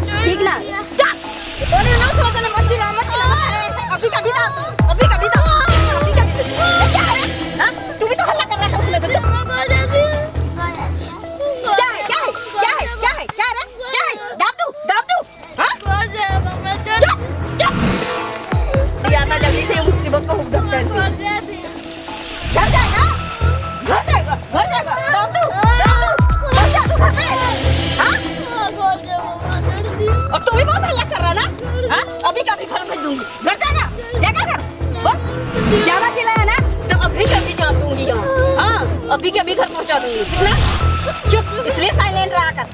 ठीक ना? चुप! बोले ना समझना मत चिल्ला अभी का भी था ये क्या है? हाँ? तू भी तो हल्ला कर रहा था उसमें तो चुप! क्या है? दाब दू! हाँ? चुप! यार ना जल्दी से ये मुसीबत को हुक दबता है घर जाएगा दाब दू पहुंचा दू घर पे हाँ और तू भी बहुत हल्ला कर रहा ना हाँ अभी का भी घर भेज दूंगी घर जाएगा घर ज्यादा चिल्लाया ना तो अभी का भी जान दूंगी यहाँ हाँ अभी के भी घर पहुंचा दूंगी ठीक ना चुप इसलिए साइलेंट रहा कर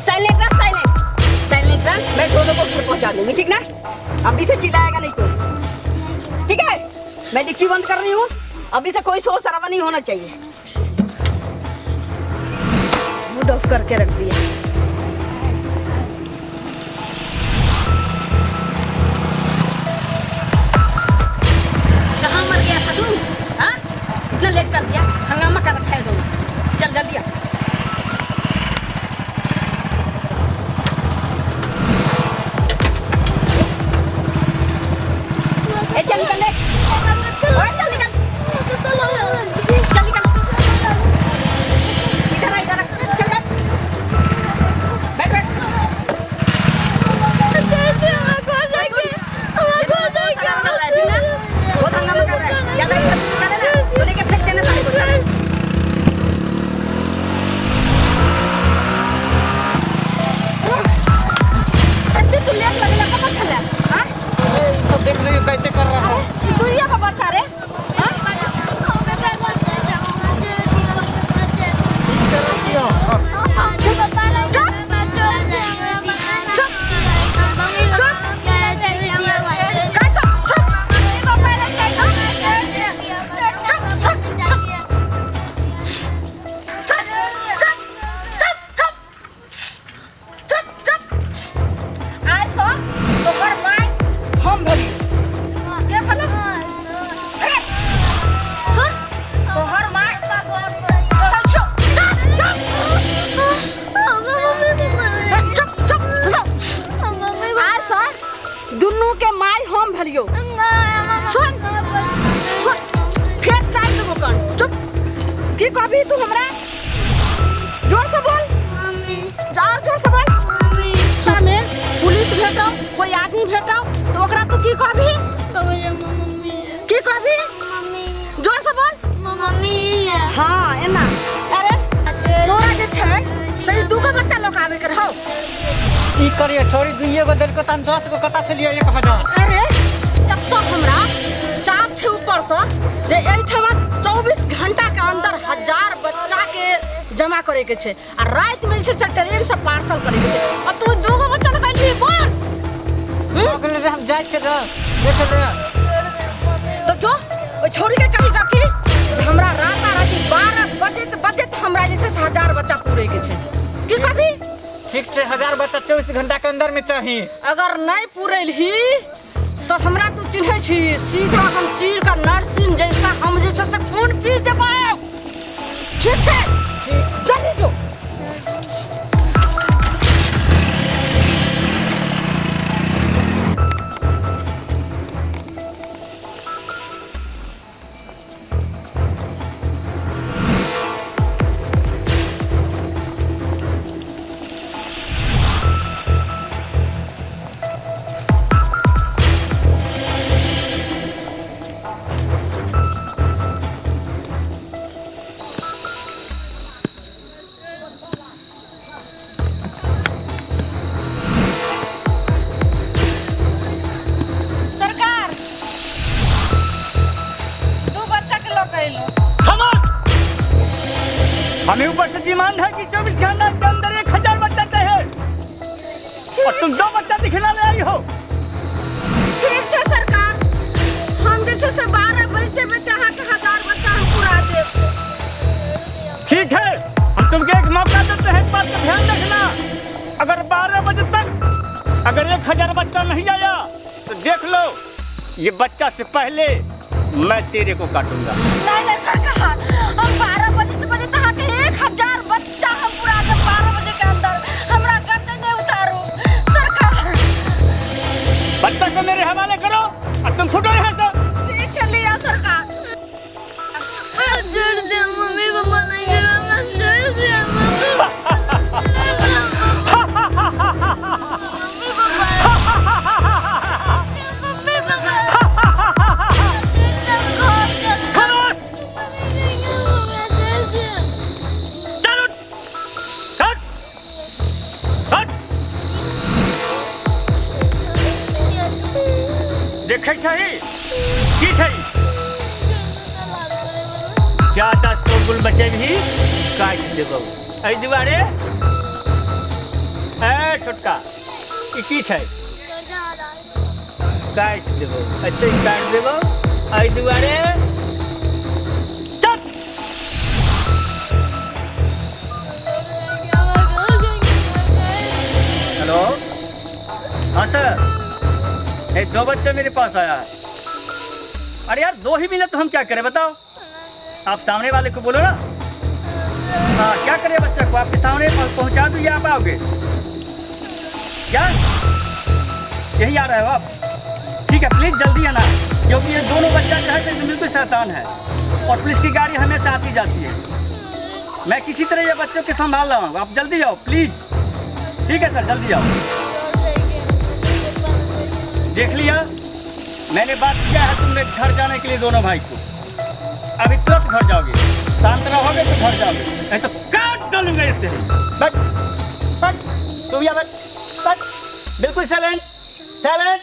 साइलेंट रहा मैं दोनों को घर पहुंचा दूंगी ठीक ना अभी से चिल्लाएगा नहीं कोई ठीक है मैं डिक्की बंद कर रही हूँ अभी से कोई शोर शराबा नहीं होना चाहिए मूड ऑफ करके रख दिया कहाँ मर गया था तू हाँ इतना लेट कर दिया हंगामा कर रखा है दोनों चल जल्दी आ चल निकल ले ओए चल निकल इधर चल बैठ बहुत हंगामा कर रहा है ज्यादा करे ना तो लेके फेंक देना सारे को चल तू लेट लगेगा कब चल हां सब देख रही हो कैसे कर रहा है दुनिया का बच्चा रे दुनू के माय हम भलियो सुन फिर चाय देबो कन चुप की कहबी तू हमरा जोर से बोल जोर से बोल सामने पुलिस भेटो कोई आदमी भेटो तो ओकरा तू की कहबी की कहबी जोर से बोल मम्मी हां एना अरे तोरा जे छै सही दू गो बच्चा लोग आवे कर हो ई करिए छोड़ी दुइये गो दिल को तन 10 गो कता से लिया 1000 अरे तब तो हमरा चाप थे ऊपर से जे एठमा 24 घंटा के अंदर 1000 बच्चा के जमा करे के छे आ रात में से ट्रेन से पार्सल करे के छे और तू दू गो बच्चा लगा ली बोल अगले रे हम जाय छे रे देख ले तो जो ओ छोरी के कही कि हमरा रात 12 बजे हमरा जैसे 1000 बच्चा पूरे के छे की कभी ठीक छे 1000 बच्चा 24 घंटा के अंदर में चाहिए अगर नहीं पूरेलही तो हमरा तू चिन्हे छी सीधा हम चीर का नरसिंह जैसा हम जैसे से खून पी देबो ठीक है ठीक चली जो हमें ऊपर से डिमांड है कि 24 घंटा के अंदर 1000 बच्चा चाहिए और तुम 2 बच्चा दिखलाने आई हो ठीक है सरकार हम जैसे से 12 बजते यहाँ के 1000 बच्चा हम पूरा देव ठीक है हम तुमको एक मौका देते हैं बात का ध्यान रखना अगर 12 बजे तक अगर 1000 बच्चा नहीं आया तो देख लो ये बच्चा से पहले मैं तेरे को काटूंगा नहीं सरकार हम 12 बजे यहाँ के 1000 बच्चा हम पूरा देव 12 बजे के अंदर हमरा गर्दन नहीं उतारो सरकार छही की छही ज्यादा शोरगुल बचे भी काट देबो एहि दुआरे ए छोटका ई की छै काट देबो एते काट देबो एहि दुआरे चल हेलो हाँ सर ये 2 बच्चे मेरे पास आया है। अरे यार 2 ही मिनट तो हम क्या करें बताओ आप सामने वाले को बोलो ना। हाँ क्या करें बच्चा को आपके सामने पहुंचा दूँ या आप आओगे क्या यही आ रहे हो आप ठीक है प्लीज़ जल्दी आना क्योंकि ये दोनों बच्चा जो है तो बिल्कुल शैतान है और पुलिस की गाड़ी हमेशा आती जाती है। मैं किसी तरह ये बच्चों के संभाल रहा हूँ आप जल्दी आओ प्लीज़। ठीक है सर जल्दी आओ। देख लिया मैंने बात किया है तुमने घर जाने के लिए दोनों भाई को अभी तुरंत घर जाओगे शांत रहोगे तो घर जाओगे नहीं तो काट डालूंगा तेरे बट तुम या बट बिल्कुल साइलेंट साइलेंट।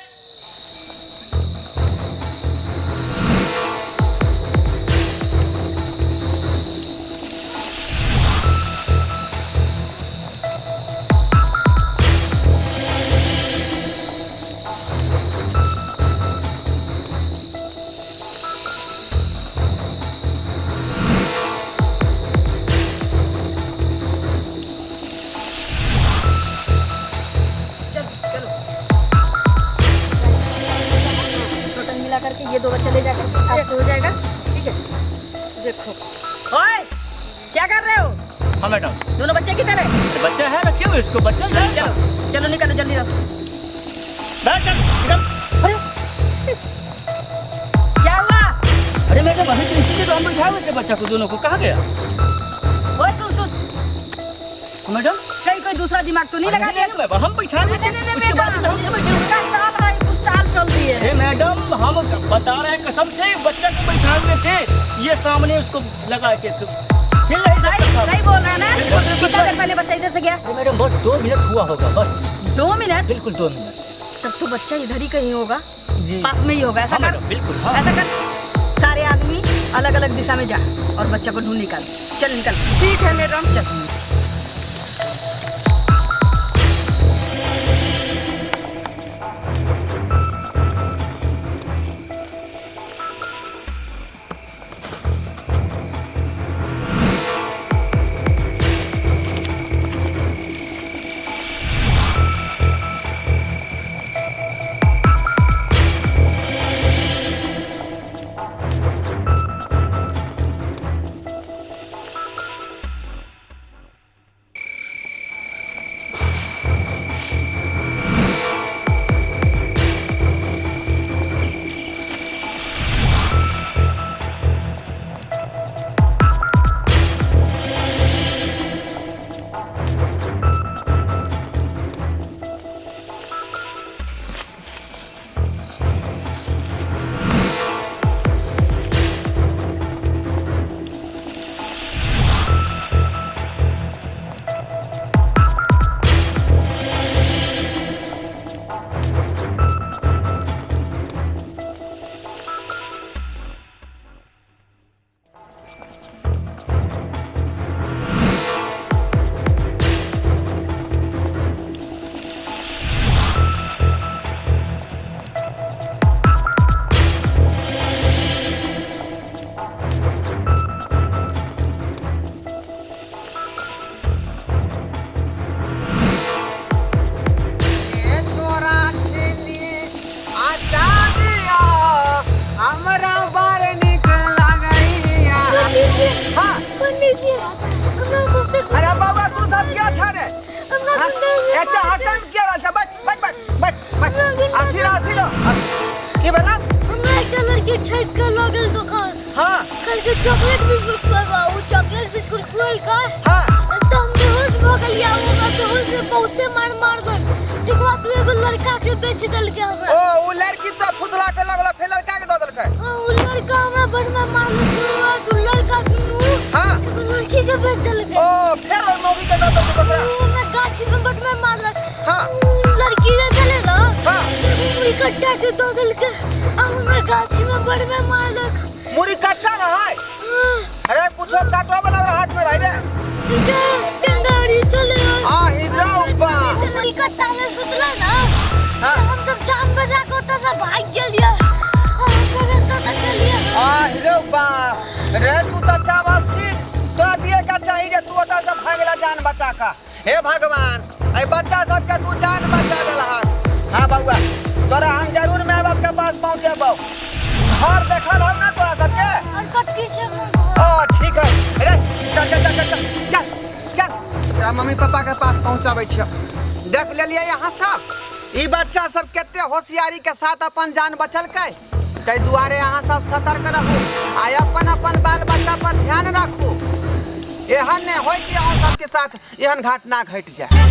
करके ये 2 बच्चे ले जाकर के साथ हो जाएगा ठीक है। देखो ओए क्या कर रहे हो हाँ मैडम दोनों बच्चे किधर है बच्चा है रखे हुए इसको बच्चा चलो चलो निकलो जल्दी आओ चल निकल। अरे क्या हुआ अरे मैडम अभी तो इसी जगह हम बैठा हुए थे बच्चा को दोनों को कहाँ गया ओए सुन सुन मैडम कहीं कोई दूसरा दिमाग तो नहीं लगा दिया हम बैठा हुए थे उसके बाद में हम समझ इसका चाल है कुछ चाल चल रही है मैडम हम बता रहे हैं कसम से बच्चा को बैठा हुए थे ये सामने उसको लगा के सही बोल रहा है ना कितना देर पहले बच्चा इधर से गया मैडम बस 2 मिनट हुआ होगा बस 2 मिनट बिल्कुल 2 मिनट तब तो बच्चा इधर ही कहीं होगा जी पास में ही होगा ऐसा कर बिल्कुल ऐसा कर सारे आदमी अलग अलग दिशा में जा और बच्चा को ढूंढ निकाल चल निकल ठीक है मैडम चल चॉकलेट बिस्कुट खुआवा वो चॉकलेट बिस्कुट खुआल का हां तो हम बेहोश हो गया वो बेहोश में बहुते मार दो देखवा तू एगो लड़का के बेच दल के हमरा ओ वो लड़की तो फुसला के लगला फिर लड़का के दे दल के हां वो लड़का हमरा बड़ में मार दो तू लड़का तू हां लड़की के बेच दल के ओ फिर वो मौगी के दे दल के वो मैं गाछी में बड़ में मार हां लड़की के चले ना हां वो इकट्ठा के दे दल के गाछी में बड़ में मार दे मुरी कट्टा ना है अरे कुछो काटवा वाला हाथ में रह रे गाड़ी चले आ हिराउ बा मुरी कट्टा ले सुतला ना हां हम सब जान बचा के उतर से भाग गेलिए हम सब तो तक गेलिए आ हिराउ बा रे तू त चावा सीध तोरा दिए का चाहिए जे तू ओता से भागला जान बचा का हे भगवान ए बच्चा सब के तू जान बचा देलहा हां बउआ तोरा हम जरूर माय बाप के पास पहुंचेबो घर देखल हम ना तोरा सबके और कटकी से ठीक है अरे चल चल चल चल चल चल तेरा मम्मी पापा के पास पहुंचाबै छियो देख लेलिए यहाँ सब ई बच्चा सब केते होशियारी के साथ अपन जान बचलकै तै दुआरे यहाँ सब सतर्क रहू आ अपन अपन बाल बच्चा पर ध्यान राखू एहन ने होय कि अहाँ सबके साथ एहन घटना घट जाए।